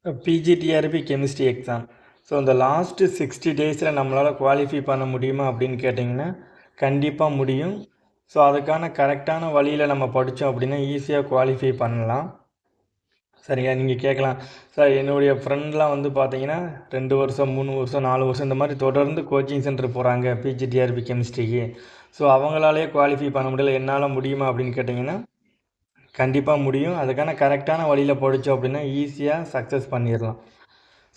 PGTRB chemistry exam. So இந்த last 60 டேஸில் நம்மளால் குவாலிஃபை பண்ண முடியுமா அப்படின்னு கேட்டிங்கன்னா கண்டிப்பாக முடியும். ஸோ அதுக்கான கரெக்டான வழியில் நம்ம படித்தோம் அப்படின்னா ஈஸியாக குவாலிஃபை பண்ணலாம். சரிங்க, நீங்கள் கேட்கலாம், சார் என்னுடைய ஃப்ரெண்ட்லாம் வந்து பார்த்தீங்கன்னா 2 வருஷம் 3 வருஷம் 4 வருஷம் இந்த மாதிரி தொடர்ந்து கோச்சிங் சென்டர் போகிறாங்க பிஜிடிஆர்பி கெமிஸ்ட்ரிக்கு. ஸோ அவங்களாலே குவாலிஃபை பண்ண முடியல, என்னால் முடியுமா அப்படின்னு கேட்டிங்கன்னா கண்டிப்பாக முடியும். அதுக்கான கரெக்டான வழியில் படித்தோம் அப்படின்னா ஈஸியாக சக்ஸஸ் பண்ணிடலாம்.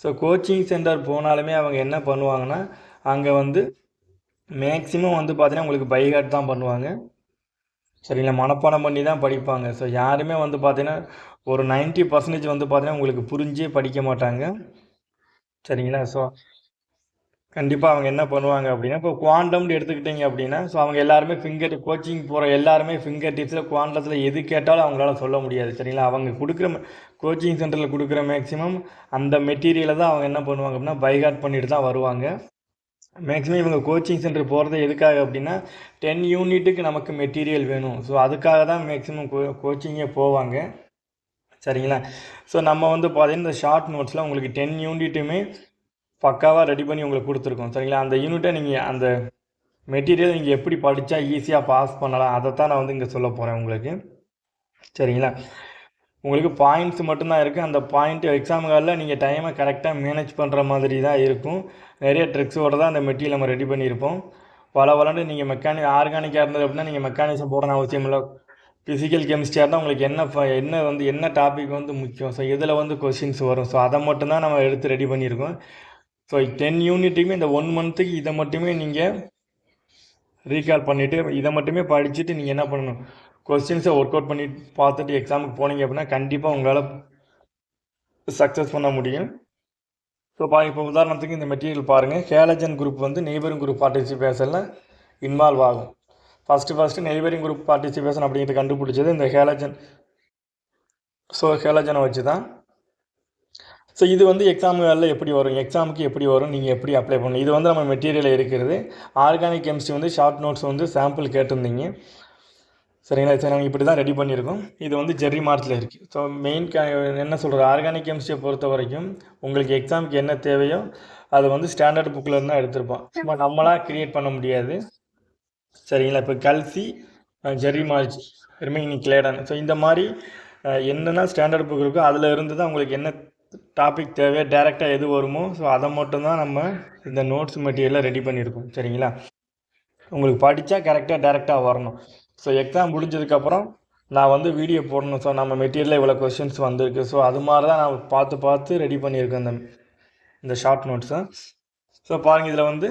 ஸோ கோச்சிங் சென்டர் போனாலுமே அவங்க என்ன பண்ணுவாங்கன்னா அங்கே வந்து மேக்ஸிமம் வந்து பார்த்தீங்கன்னா உங்களுக்கு பைஹார்ட் தான் பண்ணுவாங்க. சரிங்களா, மனப்பாடம் பண்ணி தான் படிப்பாங்க. ஸோ யாருமே வந்து பார்த்தீங்கன்னா ஒரு 90% வந்து பார்த்தீங்கன்னா உங்களுக்கு புரிஞ்சே படிக்க மாட்டாங்க. சரிங்களா, ஸோ கண்டிப்பாக அவங்க என்ன பண்ணுவாங்க அப்படின்னா, இப்போ குவாண்டம்னு எடுத்துக்கிட்டிங்க அப்படின்னா, ஸோ அவங்க எல்லாருமே கோச்சிங் போகிற எல்லாருமே ஃபிங்கர் டிப்ஸில் குவாண்டத்தில் எது கேட்டாலும் அவங்களால சொல்ல முடியாது. சரிங்களா, அவங்க கொடுக்குற கோச்சிங் சென்டரில் கொடுக்குற மேக்ஸிமம் அந்த மெட்டீரியலை தான் அவங்க என்ன பண்ணுவாங்க அப்படின்னா பைஹார்ட் பண்ணிட்டு தான் வருவாங்க. மேக்ஸிமம் இவங்க கோச்சிங் சென்டர் போகிறது எதுக்காக அப்படின்னா 10 யூனிட்டுக்கு நமக்கு மெட்டீரியல் வேணும். ஸோ அதுக்காக தான் மேக்ஸிமம் கோச்சிங்கே போவாங்க. சரிங்களா, ஸோ நம்ம வந்து பார்த்தீங்கன்னா இந்த ஷார்ட் நோட்ஸில் உங்களுக்கு 10 யூனிட்டுமே பக்காவாக ரெடி பண்ணி உங்களுக்கு கொடுத்துருக்கோம். சரிங்களா, அந்த யூனிட்டை நீங்கள் அந்த மெட்டீரியல் நீங்கள் எப்படி படித்தா ஈஸியாக பாஸ் பண்ணலாம் அதை தான் நான் வந்து இங்கே சொல்ல போகிறேன் உங்களுக்கு. சரிங்களா, உங்களுக்கு பாயிண்ட்ஸ் மட்டும்தான் இருக்குது. அந்த பாயிண்ட் எக்ஸாம் காலில் நீங்கள் டைமை கரெக்டாக மேனேஜ் பண்ணுற மாதிரி தான் இருக்கும். நிறைய ட்ரிக்ஸோடு தான் அந்த மெட்டீரியல் நம்ம ரெடி பண்ணியிருப்போம். வளண்டு நீங்கள் ஆர்கானிக்காக இருந்தது அப்படின்னா நீங்கள் மெக்கானிசம் போடணும் அவசியம் இல்லை. ஃபிசிக்கல் கெமிஸ்ட்ரியாக இருந்தால் உங்களுக்கு என்ன டாபிக் வந்து முக்கியம், ஸோ இதில் வந்து கொஷின்ஸ் வரும். ஸோ அதை மட்டும்தான் நம்ம எடுத்து ரெடி பண்ணியிருக்கோம். ஸோ 10 யூனிட்டுக்குமே இந்த 1 மந்த்துக்கு இதை மட்டுமே நீங்கள் ரீகால் பண்ணிவிட்டு இதை மட்டுமே படிச்சுட்டு நீங்கள் என்ன பண்ணணும், கொஸ்டின்ஸை ஒர்க் அவுட் பண்ணி பார்த்துட்டு எக்ஸாமுக்கு போனீங்க அப்படின்னா கண்டிப்பாக உங்களால் சக்ஸஸ் பண்ண முடியும். ஸோ இப்போ உதாரணத்துக்கு இந்த மெட்டீரியல் பாருங்கள். ஹேலஜன் குரூப் வந்து நெய்பரிங் குரூப் பார்ட்டிசிபேஷனில் இன்வால்வ் ஆகும். ஃபஸ்ட்டு நெய்பரிங் குரூப் பார்ட்டிசிபேஷன் அப்படிங்கிறது கண்டுபிடிச்சது இந்த ஹேலஜன். ஸோ ஹேலஜனை வச்சு தான். ஸோ இது வந்து எக்ஸாமுகளில் எப்படி வரும், எக்ஸாமுக்கு எப்படி வரும், நீங்கள் எப்படி அப்ளை பண்ணணும், இது வந்து நம்ம மெட்டீரியலில் இருக்கிறது. ஆர்கானிக் கெமிஸ்ட்ரி வந்து ஷார்ட் நோட்ஸ் வந்து சாம்பிள் கேட்டிருந்தீங்க. சரிங்களா, சரி நாங்கள் இப்படி தான் ரெடி பண்ணியிருக்கோம். இது வந்து ஜெர்ரி மார்க்கில் இருக்குது. ஸோ மெயின் என்ன சொல்கிறது, ஆர்கானிக் கெமிஸ்ட்ரியை பொறுத்த வரைக்கும் உங்களுக்கு எக்ஸாமுக்கு என்ன தேவையோ அது வந்து ஸ்டாண்டர்ட் புக்கில் இருந்தால் எடுத்திருப்போம். சும்மா நம்மளாக க்ரியேட் பண்ண முடியாது. சரிங்களா, இப்போ Kalsi Jerry March remaining Clayden, so இந்த மாதிரி என்னென்னா ஸ்டாண்டர்ட் புக் இருக்கோ அதில் இருந்து தான் உங்களுக்கு என்ன டாபிக் தேவையோ டேரெக்டாக எது வருமோ ஸோ அதை மட்டும்தான் நம்ம இந்த நோட்ஸ் மெட்டீரியலில் ரெடி பண்ணியிருக்கோம். சரிங்களா, உங்களுக்கு படித்தா கரெக்டாக டேரெக்டாக வரணும். ஸோ எக்ஸாம் முடிஞ்சதுக்கப்புறம் நான் வந்து வீடியோ போடணும். ஸோ நம்ம மெட்டீரியலில் இவ்வளோ கொஸ்டின்ஸ் வந்திருக்கு. ஸோ அது மாதிரி தான் நான் பார்த்து ரெடி பண்ணியிருக்கேன் இந்த ஷார்ட் நோட்ஸை. ஸோ பாருங்கள், இதில் வந்து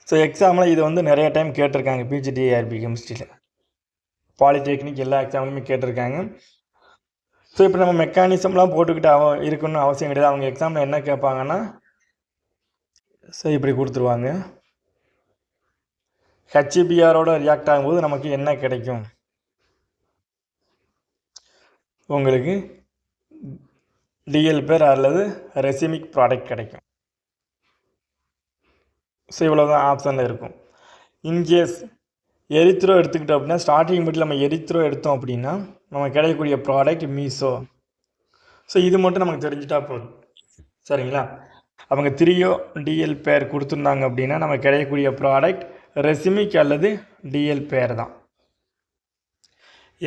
ஸோ எக்ஸாமில் இது வந்து நிறைய டைம் கேட்டிருக்காங்க. பிஜிடிஆர்பி கெமிஸ்ட்ரியில் பாலிடெக்னிக் எல்லா எக்ஸாம்லையுமே கேட்டிருக்காங்க. ஸோ இப்போ நம்ம மெக்கானிசம்லாம் போட்டுக்கிட்டு இருக்கணும்னு அவசியம் கிடையாது. அவங்க எக்ஸாமில் என்ன கேட்பாங்கன்னா ஸோ இப்படி கொடுத்துருவாங்க. ஹெச்பிஆரோட ரியாக்ட் ஆகும்போது நமக்கு என்ன கிடைக்கும், உங்களுக்கு டிஎல் பேர் அல்லது ரெசிமிக் ப்ராடக்ட் கிடைக்கும். ஸோ இவ்வளோ தான் ஆப்ஷனில் இருக்கும். இன்கேஸ் எரித்ரோ எடுத்துக்கிட்டோம் அப்படின்னா ஸ்டார்டிங் மட்டும் நம்ம எரித்ரோ எடுத்தோம் அப்படின்னா நமக்கு கிடைக்கக்கூடிய ப்ராடக்ட் மீசோ. ஸோ இது மட்டும் நமக்கு தெரிஞ்சிட்டா போதும். சரிங்களா, அவங்க 3 டிஎல் பேர் கொடுத்துருந்தாங்க அப்படின்னா நமக்கு கிடைக்கக்கூடிய ப்ராடக்ட் ரெசிமிக் அல்லது டிஎல் பேர் தான்.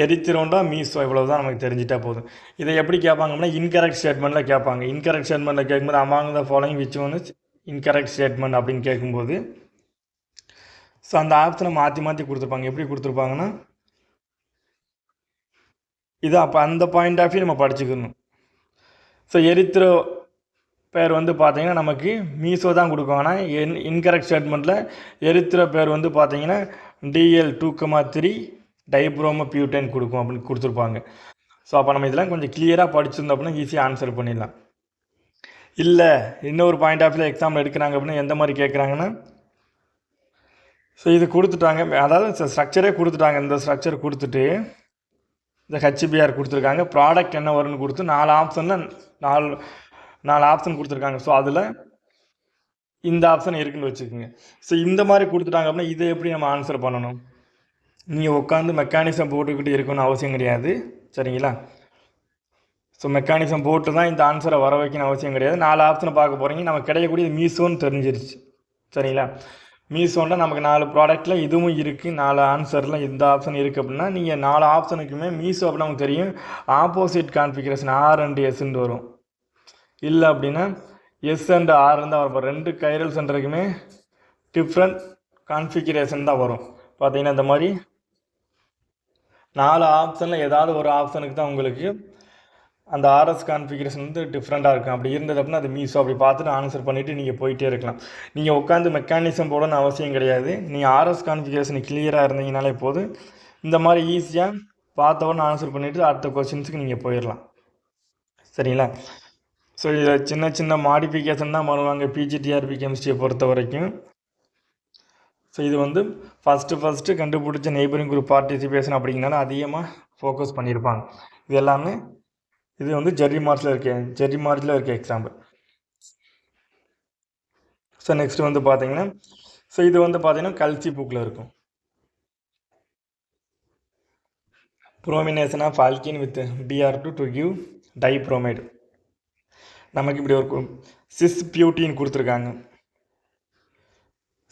எரித்திரோண்டா மீசோ இவ்வளோ தான் நமக்கு தெரிஞ்சிட்டா போதும். இதை எப்படி கேட்பாங்க அப்படின்னா இன்கரெக்ட் ஸ்டேட்மெண்ட்டில் கேட்பாங்க. இன்கரெக்ட் ஸ்டேட்மெண்ட்டில் கேட்கும்போது among the following which one is incorrect statement அப்படின்னு கேட்கும்போது ஸோ அந்த ஆப்ஷனை மாற்றி கொடுத்துருப்பாங்க. எப்படி கொடுத்துருப்பாங்கன்னா இது அப்போ அந்த பாயிண்ட் ஆஃப் வியூ நம்ம படிச்சுக்கணும். ஸோ எரித்ரோ பேர் வந்து பார்த்தீங்கன்னா நமக்கு மீசோ தான் கொடுக்கும். ஆனால் இன்கரெக்ட் ஸ்டேட்மெண்ட்டில் எரித்ரோ பேர் வந்து பார்த்தீங்கன்னா டிஎல் 2,3 டைப்ரோமோ பியூட்டைன் கொடுக்கும் அப்படின்னு கொடுத்துருப்பாங்க. ஸோ அப்போ நம்ம இதெல்லாம் கொஞ்சம் கிளியராக படிச்சிருந்தோம் அப்படின்னா ஈஸியாக ஆன்சர் பண்ணிடலாம். இல்லை இன்னொரு பாயிண்ட் ஆஃப் வியூ எக்ஸாமில் எடுக்கிறாங்க அப்படின்னா எந்த மாதிரி கேட்குறாங்கன்னா ஸோ இது கொடுத்துட்டாங்க, அதாவது ஸ்ட்ரக்சரே கொடுத்துட்டாங்க. இந்த ஸ்ட்ரக்சர் கொடுத்துட்டு இந்த ஹெச்பிஆர் கொடுத்துருக்காங்க, ப்ராடக்ட் என்ன வரும்னு கொடுத்து 4 ஆப்ஷனில் 4 ஆப்ஷன் கொடுத்துருக்காங்க. ஸோ அதில் இந்த ஆப்ஷன் இருக்குன்னு வச்சுக்கோங்க. ஸோ இந்த மாதிரி கொடுத்துட்டாங்க அப்படின்னா இதை எப்படி நம்ம ஆன்சர் பண்ணணும், நீங்கள் உட்காந்து மெக்கானிசம் போட்டுக்கிட்டு இருக்கணும்னு அவசியம் கிடையாது. சரிங்களா, ஸோ மெக்கானிசம் போட்டு தான் இந்த ஆன்சரை வர வைக்கணும் அவசியம் கிடையாது. 4 ஆப்ஷனை பார்க்க போகிறீங்க. நமக்கு கிடைக்கக்கூடியது மீஷோன்னு தெரிஞ்சிருச்சு. சரிங்களா? மீஷோன்ல நமக்கு 4 ப்ராடக்ட்டில் இதுவும் இருக்குது, 4 ஆன்சரில் இந்த ஆப்ஷன் இருக்குது அப்படின்னா நீங்கள் 4 ஆப்ஷனுக்குமே மீஷோ அப்படின்னா நமக்கு தெரியும் ஆப்போசிட் கான்ஃபிகரேஷன் ஆர் அண்ட் எஸ்ன்னு வரும். இல்லை அப்படின்னா எஸ் அண்ட் ஆர்ன்னு தான் வரும். 2 கைரல் சென்டருக்குமே டிஃப்ரெண்ட் கான்ஃபிகரேஷன் தான் வரும். பார்த்தீங்கன்னா இந்த மாதிரி 4 ஆப்ஷனில் ஏதாவது ஒரு ஆப்ஷனுக்கு தான் உங்களுக்கு அந்த ஆர்எஸ் கான்ஃபிகரேஷன் வந்து டிஃப்ரெண்ட்டாக இருக்கும். அப்படி இருந்தது அப்படின்னா அது மீஷோ. அப்படி பார்த்துட்டு ஆன்சர் பண்ணிவிட்டு நீங்கள் போயிட்டே இருக்கலாம். நீங்கள் உட்காந்து மெக்கானிசம் போடணும்னு அவசியம் கிடையாது. நீங்கள் ஆர்எஸ் கான்ஃபிகரேஷன் கிளியராக இருந்தீங்கனாலே போதும். இந்த மாதிரி ஈஸியாக பார்த்தவொன்னு ஆன்சர் பண்ணிவிட்டு அடுத்த கொஸ்டின்ஸுக்கு நீங்கள் போயிடலாம். சரிங்களா? ஸோ இதில் சின்ன சின்ன மாடிஃபிகேஷன் தான் பண்ணுவாங்க பிஜிடிஆர்பி கெமிஸ்ட்ரியை பொறுத்த வரைக்கும். ஸோ இது வந்து ஃபஸ்ட்டு கண்டுபிடிச்ச நெய்பரிங் குரூப் பார்ட்டிசிபேஷன் அப்படிங்கிறனால அதிகமாக ஃபோக்கஸ் பண்ணியிருப்பாங்க. இது எல்லாமே இது வந்து ஜெர்ரி மார்க்ஸில் இருக்க எக்ஸாம்பிள். ஸோ நெக்ஸ்ட் வந்து பார்த்தீங்கன்னா ஸோ இது வந்து பார்த்தீங்கன்னா கல்சி புக்கில் இருக்கும். Bromination of alkene with Br2 to give dibromide. நமக்கு இப்படி ஒரு சிஸ் பியூட்டின் கொடுத்துருக்காங்க.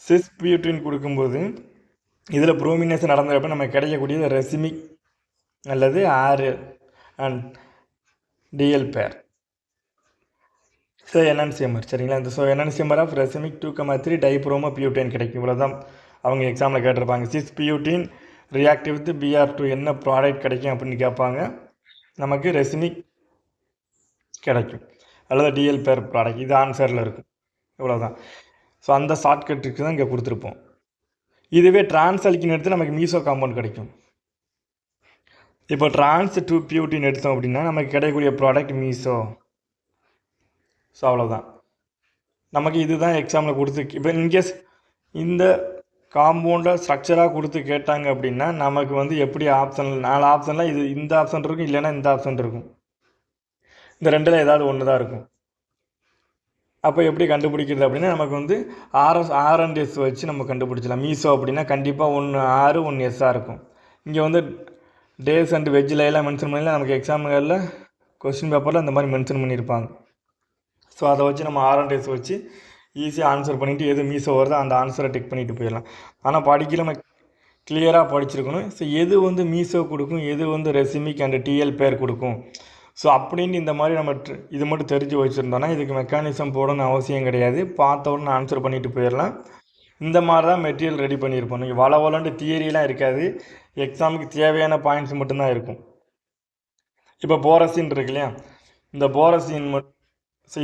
சிஸ் பியூட்டின் கொடுக்கும்போது இதில் ப்ரோமினேஷன் நடந்தப்போ நமக்கு கிடைக்கக்கூடியது ரெசிமிக் அல்லது R and DL pair. So NNCMR. சரிங்களா? இந்த so NNCMR of racemic 2,3 dibromo butane கிடைக்கும். இவ்வளோ தான் அவங்க எக்ஸாமில் கேட்டிருப்பாங்க. Sis butene reactive with Br2 என்ன ப்ராடக்ட் கிடைக்கும் அப்படின்னு கேட்பாங்க. நமக்கு ரெசிமிக் கிடைக்கும் அல்லது டிஎல் பேர் ப்ராடக்ட். இது ஆன்சரில் இருக்கும். இவ்வளோதான். ஸோ அந்த ஷார்ட்கட்டுக்கு தான் இங்கே கொடுத்துருப்போம். இதுவே டிரான்ஸ்அல்கின் எடுத்து நமக்கு மீசோ காம்பவுண்ட் கிடைக்கும். இப்போ டிரான்ஸ் 2 பியூட்டின் எடுத்தோம் அப்படின்னா நமக்கு கிடைக்கக்கூடிய ப்ராடக்ட் மீசோ. ஸோ அவ்வளோதான். நமக்கு இதுதான் எக்ஸாமில் கொடுத்து இப்போ இன்கேஸ் இந்த காம்பவுண்டை ஸ்ட்ரக்சராக கொடுத்து கேட்டாங்க அப்படின்னா நமக்கு வந்து எப்படி ஆப்ஷன் 4 ஆப்ஷனில் இது இந்த ஆப்ஷன் இருக்கும், இல்லைன்னா இந்த ஆப்ஷன் இருக்கும். இந்த ரெண்டில் ஏதாவது ஒன்று தான் இருக்கும். அப்போ எப்படி கண்டுபிடிக்கிறது அப்படின்னா நமக்கு வந்து ஆர் அண்ட் எஸ் வச்சு நம்ம கண்டுபிடிச்சலாம். மீசோ அப்படின்னா கண்டிப்பாக 1 ஆர் 1 எஸ்ஸாக இருக்கும். இங்கே வந்து டேஸ் அண்ட் வெஜ்ஜில் எல்லாம் மென்ஷன் பண்ணல. நமக்கு எக்ஸாம்களில் கொஸ்டின் பேப்பரில் அந்த மாதிரி மென்ஷன் பண்ணியிருப்பாங்க. ஸோ அதை வச்சு நம்ம ஆர் அண்ட் எஸ் வச்சு ஈஸியாக ஆன்சர் பண்ணிவிட்டு எது மீசோ வருதோ அந்த ஆன்சரை டிக் பண்ணிட்டு போயிடலாம். ஆனால் படிக்கல நம்ம கிளியராக படிச்சிருக்கணும். ஸோ எது வந்து மீசோ கொடுக்கும், எது வந்து ரெசிமிக் அண்ட் டிஎல் பேர் கொடுக்கும். ஸோ அப்படின்னு இந்த மாதிரி நம்ம இது மட்டும் தெரிஞ்சு வச்சுருந்தோன்னா இதுக்கு மெக்கானிசம் போடணும்னு அவசியம் கிடையாது. பார்த்த உடனே ஆன்சர் பண்ணிட்டு போயிடலாம். இந்த மாதிரி தான் மெட்டீரியல் ரெடி பண்ணியிருப்போம். நீங்கள் வளவலண்டு தியரிலாம் இருக்காது. எக்ஸாமுக்கு தேவையான பாயிண்ட்ஸ் மட்டும்தான் இருக்கும். இப்போ போரசின் இருக்கு இல்லையா, இந்த போரசின்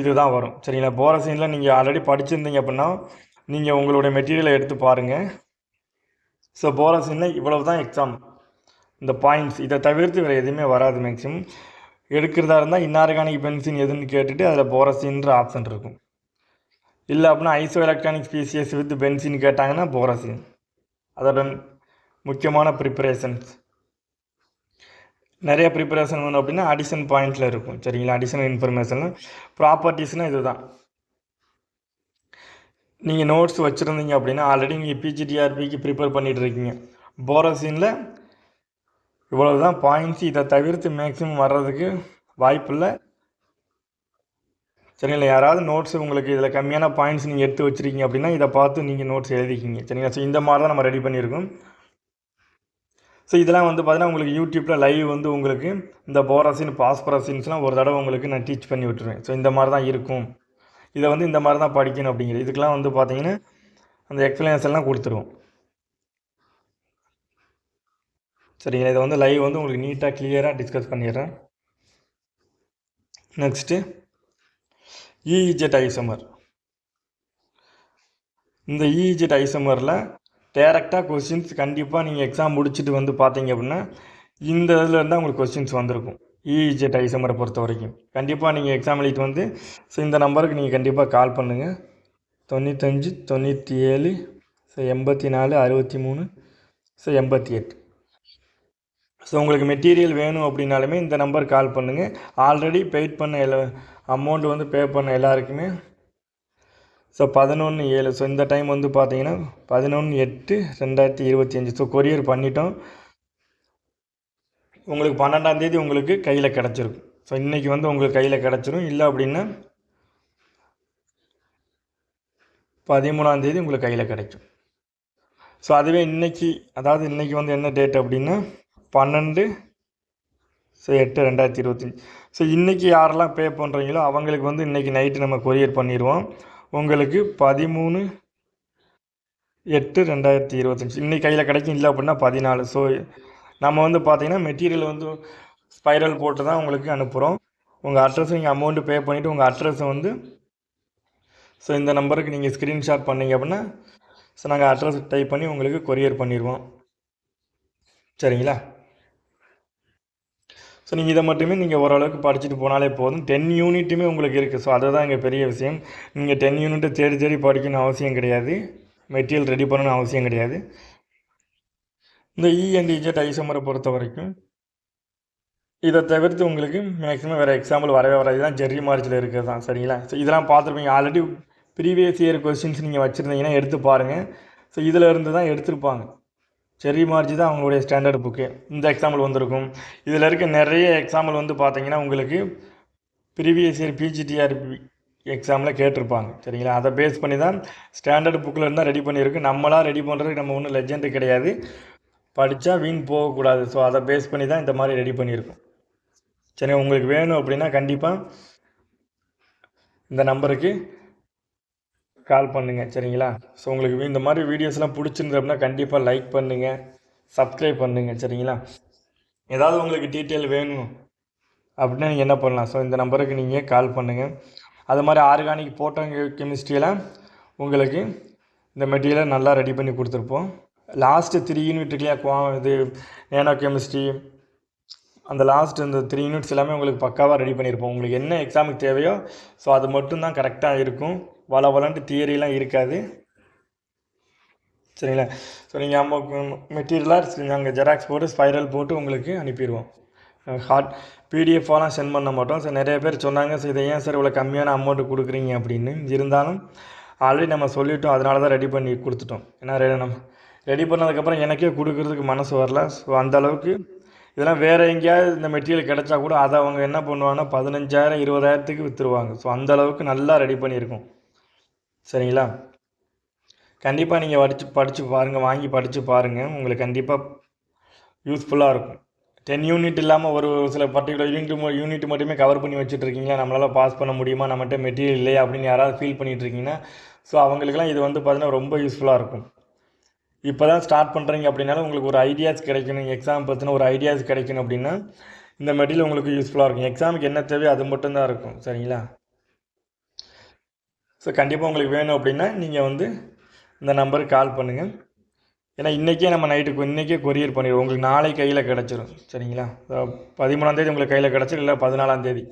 இது தான் வரும். சரிங்களா? போரசினில் நீங்கள் ஆல்ரெடி படிச்சிருந்தீங்க அப்படின்னா நீங்கள் உங்களுடைய மெட்டீரியலை எடுத்து பாருங்கள். ஸோ போரசினில் இவ்வளவு தான் எக்ஸாம். இந்த பாயிண்ட்ஸ் இதை தவிர்த்து வேறு எதுவுமே வராது. மேக்ஸிமம் எடுக்கிறதா இருந்தால் இன்ஆர்கானிக் பென்சின் எதுன்னு கேட்டுட்டு அதில் போரசின்ற ஆப்ஷன் இருக்கும். இல்லை அப்படின்னா iso electronic species with benzene கேட்டாங்கன்னா போரசின். அதோட முக்கியமான ப்ரிப்பரேஷன்ஸ் நிறைய ப்ரிப்பரேஷன் வேணும் அப்படின்னா அடிஷன் பாயிண்டில் இருக்கும். சரிங்களா? அடிஷனல் இன்ஃபர்மேஷன் ப்ராப்பர்ட்டிஸ்னால் இது தான். நீங்கள் நோட்ஸ் வச்சுருந்தீங்க அப்படின்னா ஆல்ரெடி நீங்கள் பிஜிடிஆர்பிக்கு ப்ரிப்பேர் பண்ணிகிட்டு இருக்கீங்க. போரசினில் இவ்வளவு தான் பாயிண்ட்ஸ். இதை தவிர்த்து மேக்ஸிமம் வர்றதுக்கு வாய்ப்பில்லை. சரிங்களா? யாராவது நோட்ஸ் உங்களுக்கு இதில் கம்மியான பாயிண்ட்ஸ் நீங்கள் எடுத்து வச்சுருக்கீங்க அப்படின்னா இதை பார்த்து நீங்கள் நோட்ஸ் எழுதிக்கிங்க. சரிங்களா? ஸோ இந்த மாதிரி தான் நம்ம ரெடி பண்ணியிருக்கோம். ஸோ இதெல்லாம் வந்து பார்த்தீங்கன்னா உங்களுக்கு யூடியூப்பில் லைவ் வந்து உங்களுக்கு இந்த போரசின் பாஸ்பரசின்ஸ்லாம் ஒரு தடவை உங்களுக்கு நான் டீச் பண்ணி விட்டுருவேன். ஸோ இந்த மாதிரி தான் இருக்கும். இதை வந்து இந்த மாதிரி தான் படிக்கணும் அப்படிங்கிறது இதுக்கெலாம் வந்து பார்த்தீங்கன்னா அந்த எக்ஸ்பிளனேஷன்லாம் கொடுத்துருவோம். சரிங்களா? இதை வந்து லைவ் வந்து உங்களுக்கு நீட்டாக கிளியராக டிஸ்கஸ் பண்ணிடுறேன். Next EZ isomer. இந்த இஇஜெட் ஐசோமரில் டேரெக்டாக கொஸ்டின்ஸ் கண்டிப்பாக நீங்கள் எக்ஸாம் முடிச்சுட்டு வந்து பார்த்தீங்க அப்படின்னா இந்த இதில் இருந்தால் உங்களுக்கு கொஸ்டின்ஸ் வந்திருக்கும். இஇஜெட் ஐசோமரை பொறுத்த வரைக்கும் கண்டிப்பாக நீங்கள் எக்ஸாம் எழுதிட்டு வந்து ஸோ இந்த நம்பருக்கு நீங்கள் கண்டிப்பாக கால் பண்ணுங்கள். 95 97 84 63 88. ஸோ உங்களுக்கு மெட்டீரியல் வேணும் அப்படின்னாலுமே இந்த நம்பர் கால் பண்ணுங்கள். ஆல்ரெடி பெய்ட் பண்ண அமௌண்ட் வந்து பே பண்ண எல்லாருக்குமே ஸோ 11/7. ஸோ இந்த டைம் வந்து பார்த்தீங்கன்னா 11/8/2025. ஸோ கொரியர் பண்ணிட்டோம். உங்களுக்கு 12ஆம் தேதி உங்களுக்கு கையில் கிடச்சிருக்கும். ஸோ இன்றைக்கி வந்து உங்களுக்கு கையில் கிடச்சிரும். இல்லை அப்படின்னா 13ஆம் தேதி உங்களுக்கு கையில் கிடைக்கும். ஸோ அதுவே இன்றைக்கி, அதாவது இன்றைக்கி வந்து என்ன டேட் அப்படின்னா 12/8/2025. ஸோ இன்றைக்கி யாரெல்லாம் பே பண்ணுறீங்களோ அவங்களுக்கு வந்து இன்றைக்கி நைட்டு நம்ம கொரியர் பண்ணிடுவோம். உங்களுக்கு 13/8/2025 இன்றைக்கி கையில் கிடைக்கும். இல்லை அப்படின்னா 14. ஸோ நம்ம வந்து பார்த்திங்கன்னா மெட்டீரியல் வந்து ஸ்பைரல் போட்டு தான் உங்களுக்கு அனுப்புகிறோம். உங்கள் அட்ரஸ் நீங்கள் அமௌண்ட்டு பே பண்ணிவிட்டு உங்கள் அட்ரஸை வந்து ஸோ இந்த நம்பருக்கு நீங்கள் ஸ்க்ரீன்ஷாட் பண்ணிங்க அப்படின்னா ஸோ நாங்கள் அட்ரஸ் டைப் பண்ணி உங்களுக்கு கொரியர் பண்ணிடுவோம். சரிங்களா? ஸோ நீங்கள் இதை மட்டுமே நீங்கள் ஓரளவுக்கு படிச்சுட்டு போனாலே போதும். 10 யூனிட்டுமே உங்களுக்கு இருக்குது. ஸோ அதுதான் இங்கே பெரிய விஷயம். நீங்கள் 10 யூனிட்டை தேடி தேடி படிக்கணும்னு அவசியம் கிடையாது. மெட்டீரியல் ரெடி பண்ணணும்னு அவசியம் கிடையாது. இந்த இ&இஜெட் ஐசோமரை பொறுத்த வரைக்கும் இதை தவிர்த்து உங்களுக்கு மேக்ஸிமம் வேறு எக்ஸாம்பிள் வரவே வராது. தான் ஜெர்ரி மார்ச்சில் இருக்கிறது தான். சரிங்களா? ஸோ இதெல்லாம் பார்த்துருப்பீங்க. ஆல்ரெடி ப்ரீவியஸ் இயர் கொஸ்டின்ஸ் நீங்கள் வச்சுருந்தீங்கன்னா எடுத்து பாருங்கள். ஸோ இதில் இருந்து தான் எடுத்திருப்பாங்க. ஜெர்ரி மார்ஜி தான் அவங்களுடைய ஸ்டாண்டர்ட் புக்கு. இந்த எக்ஸாம்பிள் வந்திருக்கும். இதில் இருக்க நிறைய எக்ஸாம்பிள் வந்து பார்த்தீங்கன்னா உங்களுக்கு ப்ரீவியஸ் இயர் பிஜிடிஆர்பி எக்ஸாமில் கேட்டிருப்பாங்க. சரிங்களா? அதை பேஸ் பண்ணி தான் ஸ்டாண்டர்ட் புக்கில் இருந்தால் ரெடி பண்ணியிருக்கு. நம்மளாக ரெடி பண்ணுறதுக்கு நம்ம ஒன்றும் லெஜெண்டு கிடையாது. படித்தா வீண் போகக்கூடாது. ஸோ அதை பேஸ் பண்ணி தான் இந்த மாதிரி ரெடி பண்ணியிருக்கோம். சரி, உங்களுக்கு வேணும் அப்படின்னா கண்டிப்பாக இந்த நம்பருக்கு கால் பண்ணுங்கள். சரிங்களா? ஸோ உங்களுக்கு இந்த மாதிரி வீடியோஸ்லாம் பிடிச்சிருந்து அப்படின்னா கண்டிப்பாக லைக் பண்ணுங்கள், சப்ஸ்கிரைப் பண்ணுங்கள். சரிங்களா? ஏதாவது உங்களுக்கு டீட்டெயில் வேணும் அப்படின்னா நீங்கள் என்ன பண்ணலாம், ஸோ இந்த நம்பருக்கு நீங்கள் கால் பண்ணுங்கள். அது மாதிரி ஆர்கானிக் போட்டோ கெமிஸ்ட்ரியெலாம் உங்களுக்கு இந்த மெட்டீரியலை நல்லா ரெடி பண்ணி கொடுத்துருப்போம். லாஸ்ட்டு 3 யூனிட் இருக்குல்லையா, இது நேனோ கெமிஸ்ட்ரி, அந்த லாஸ்ட் இந்த 3 யூனிட்ஸ் எல்லாமே உங்களுக்கு பக்காவாக ரெடி பண்ணியிருப்போம். உங்களுக்கு என்ன எக்ஸாமுக்கு தேவையோ ஸோ அது மட்டும்தான் கரெக்டாக இருக்கும். வளன்ட்டு தியரிலாம் இருக்காது. சரிங்களா? ஸோ நீங்கள் மெட்டீரியலாக நாங்கள் ஜெராக்ஸ் போட்டு ஸ்பைரல் போட்டு உங்களுக்கு அனுப்பிடுவோம். பிடிஎஃபாலாம் சென்ட் பண்ண மாட்டோம். ஸோ நிறைய பேர் சொன்னாங்க, ஸோ இதை ஏன் சார் இவ்வளோ கம்மியான அமௌண்ட்டு கொடுக்குறீங்க அப்படின்னு. இருந்தாலும் ஆல்ரெடி நம்ம சொல்லிவிட்டோம், அதனால தான் ரெடி பண்ணி கொடுத்துட்டோம். ஏன்னா நம்ம ரெடி பண்ணதுக்கப்புறம் எனக்கே கொடுக்குறதுக்கு மனசு வரல. ஸோ அந்தளவுக்கு இதெல்லாம் வேறு எங்கேயாவது இந்த மெட்டீரியல் கிடச்சா கூட அதை அவங்க என்ன பண்ணுவாங்கன்னா 15,000 20,000க்கு விற்றுருவாங்க. ஸோ அந்தளவுக்கு நல்லா ரெடி பண்ணியிருக்கோம். சரிங்களா? கண்டிப்பாக நீங்கள் படித்து பாருங்கள், வாங்கி படித்து பாருங்கள். உங்களுக்கு கண்டிப்பாக யூஸ்ஃபுல்லாக இருக்கும். 10 யூனிட் இல்லாமல் ஒரு சில பர்டிகுலர் யூனிட் மட்டுமே கவர் பண்ணி வச்சுட்ருக்கீங்களா, நம்மளால் பாஸ் பண்ண முடியுமா, நம்மகிட்ட மெட்டீரியல் இல்லையா அப்படின்னு யாராவது ஃபீல் பண்ணிகிட்ருக்கீங்கன்னா ஸோ அவங்களுக்குலாம் இது வந்து பார்த்திங்கன்னா ரொம்ப யூஸ்ஃபுல்லாக இருக்கும். இப்போ தான் ஸ்டார்ட் பண்ணுறீங்க அப்படின்னாலும் உங்களுக்கு ஒரு ஐடியாஸ் கிடைக்கணும், எக்ஸாம் பற்றின ஒரு ஐடியாஸ் கிடைக்கணும் அப்படின்னா இந்த மெட்டீரியல் உங்களுக்கு யூஸ்ஃபுல்லாக இருக்கும். எக்ஸாமுக்கு என்ன தேவையோ அது மட்டும்தான் இருக்கும். சரிங்களா? ஸோ கண்டிப்பாக உங்களுக்கு வேணும் அப்படின்னா நீங்கள் வந்து இந்த நம்பருக்கு கால் பண்ணுங்கள். ஏன்னா இன்றைக்கே நம்ம இன்றைக்கே கொரியர் பண்ணிடுவோம். உங்களுக்கு நாளை கையில் கிடச்சிரும். சரிங்களா? 13ஆம் தேதி உங்களுக்கு கையில் கிடச்சிரும், இல்லை 14ஆம் தேதி.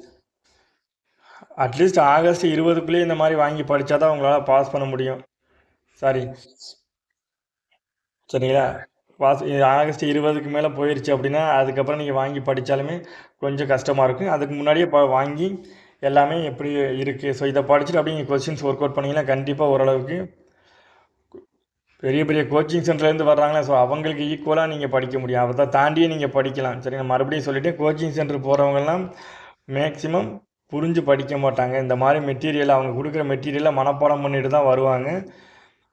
அட்லீஸ்ட் ஆகஸ்ட் 20க்குள்ளேயே இந்த மாதிரி வாங்கி படித்தா தான் உங்களால் பாஸ் பண்ண முடியும். சாரி, சரிங்களா? ஆகஸ்ட் 20க்கு மேலே போயிடுச்சு அப்படின்னா அதுக்கப்புறம் நீங்கள் வாங்கி படித்தாலுமே கொஞ்சம் கஷ்டமாக இருக்கும். அதுக்கு முன்னாடியே வாங்கி எல்லாமே எப்படி இருக்குது, ஸோ இதை படிச்சுட்டு அப்படியே நீங்கள் கொஸ்டின்ஸ் ஒர்க் அவுட் பண்ணிங்கன்னா கண்டிப்பாக ஓரளவுக்கு பெரிய பெரிய கோச்சிங் சென்டர்லேருந்து வர்றாங்களே, ஸோ அவங்களுக்கு ஈக்குவலாக நீங்கள் படிக்க முடியும். அதை தாண்டியே நீங்கள் படிக்கலாம். சரி, நான் மறுபடியும் சொல்லிவிட்டு கோச்சிங் சென்டர் போகிறவங்கெல்லாம் மேக்ஸிமம் புரிஞ்சு படிக்க மாட்டாங்க. இந்த மாதிரி மெட்டீரியல் அவங்க கொடுக்குற மெட்டீரியலை மனப்பாடம் பண்ணிட்டு தான் வருவாங்க.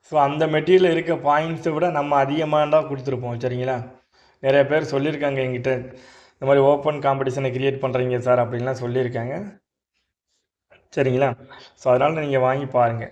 ஸோ அந்த மெட்டீரியலில் இருக்க பாயிண்ட்ஸை விட நம்ம அதிகமாக தான் கொடுத்துருப்போம். சரிங்களா? நிறைய பேர் சொல்லியிருக்காங்க என்கிட்ட, இந்த மாதிரி ஓப்பன் காம்படிஷனை க்ரியேட் பண்ணுறீங்க சார் அப்படின்லாம் சொல்லியிருக்காங்க. சரிங்களா? ஸோ அதனால் நீங்கள் வாங்கி பாருங்கள்.